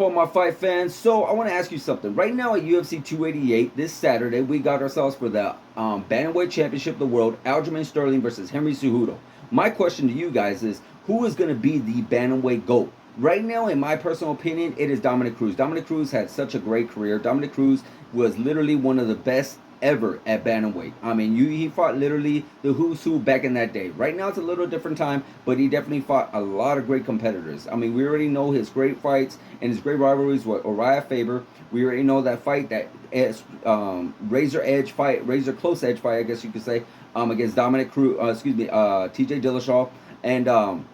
up, all my fight fans? So I want to ask you something. Right now at UFC 288, this Saturday, we got ourselves for the Bantamweight Championship of the World, Aljamain Sterling versus Henry Cejudo. My question to you guys is, who is going to be the Bantamweight GOAT? Right now, in my personal opinion, it is Dominic Cruz. Dominic Cruz had such a great career. Dominic Cruz was literally one of the best ever at bantamweight. I mean, he fought literally the who's who back in that day. Right now it's a little different time, but he definitely fought a lot of great competitors. I mean, we already know his great fights and his great rivalries with Uriah Faber. We already know that fight, that razor edge fight, razor close edge fight, I guess you could say, against Dominic Cruz, TJ Dillashaw. And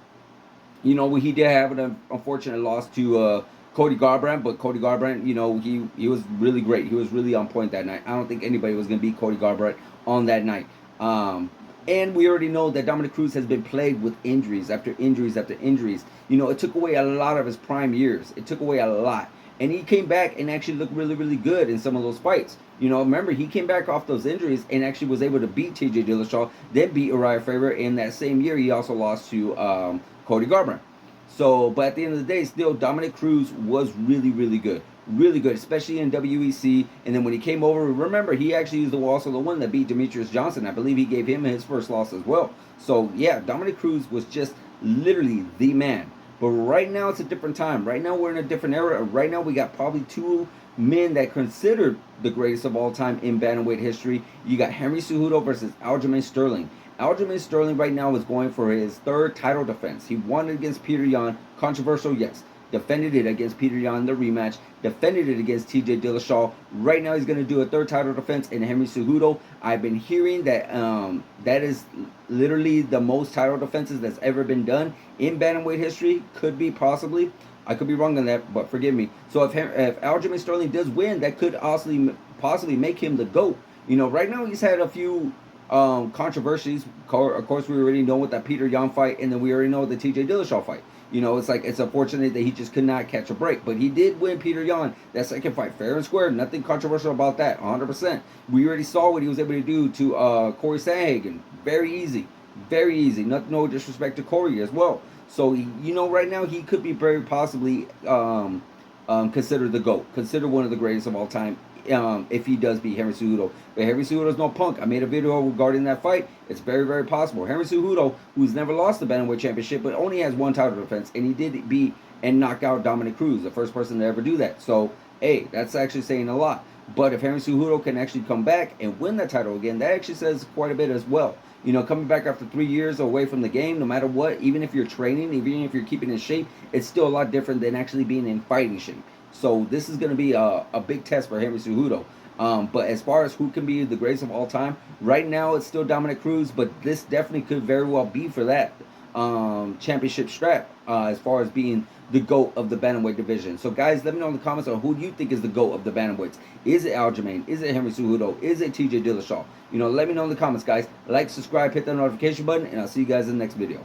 you know, he did have an unfortunate loss to Cody Garbrandt, but Cody Garbrandt, you know, he was really great. He was really on point that night. I don't think anybody was going to beat Cody Garbrandt on that night. And we already know that Dominic Cruz has been plagued with injuries after injuries after injuries. You know, it took away a lot of his prime years. It took away a lot. And he came back and actually looked really, really good in some of those fights. You know, remember, he came back off those injuries and actually was able to beat TJ Dillashaw, then beat Uriah Faber. In that same year, he also lost to Cody Garbrandt. So, but at the end of the day, still, Dominic Cruz was really, really good. Really good, especially in WEC. And then when he came over, remember, he actually was also the one that beat Demetrius Johnson. I believe he gave him his first loss as well. So, yeah, Dominic Cruz was just literally the man. But right now, it's a different time. Right now, we're in a different era. Right now, we got probably two men that considered the greatest of all time in bantamweight history. You got Henry Cejudo versus Aljamain Sterling. Aljamain Sterling right now is going for his third title defense. He won it against Peter Yan. Controversial, yes. Defended it against Peter Yan in the rematch. Defended it against TJ Dillashaw. Right now he's going to do a third title defense in Henry Cejudo. I've been hearing that that is literally the most title defenses that's ever been done in bantamweight history. Could be, possibly. I could be wrong on that, but forgive me. So if Aljamain Sterling does win, that could possibly make him the GOAT. You know, right now he's had a few controversies. Of course, we already know with that Peter Yan fight, and then we already know the TJ Dillashaw fight. You know, it's like, it's unfortunate that he just could not catch a break, but he did win Peter Yan that second fight fair and square. Nothing controversial about that. 100%. We already saw what he was able to do to Corey Sandhagen. Very easy, very easy. No disrespect to Corey as well. So, you know, right now he could be very possibly considered the GOAT, considered one of the greatest of all time, if he does beat Henry Cejudo. But Henry Cejudo's no punk. I made a video regarding that fight. It's very, very possible. Henry Cejudo, who's never lost the Bantamweight Championship, but only has one title defense, and he did beat and knock out Dominic Cruz, the first person to ever do that. So, hey, that's actually saying a lot. But if Henry Cejudo can actually come back and win that title again, that actually says quite a bit as well. You know, coming back after 3 years away from the game, no matter what, even if you're training, even if you're keeping in shape, it's still a lot different than actually being in fighting shape. So this is going to be a big test for Henry Cejudo. But as far as who can be the greatest of all time, right now it's still Dominic Cruz, but this definitely could very well be for that championship strap as far as being the GOAT of the bantamweight division. So guys, let me know in the comments on who you think is the GOAT of the bantamweights. Is it Aljamain? Is it Henry Cejudo? Is it TJ Dillashaw? You know, let me know in the comments, guys. Like, subscribe, hit that notification button, and I'll see you guys in the next video.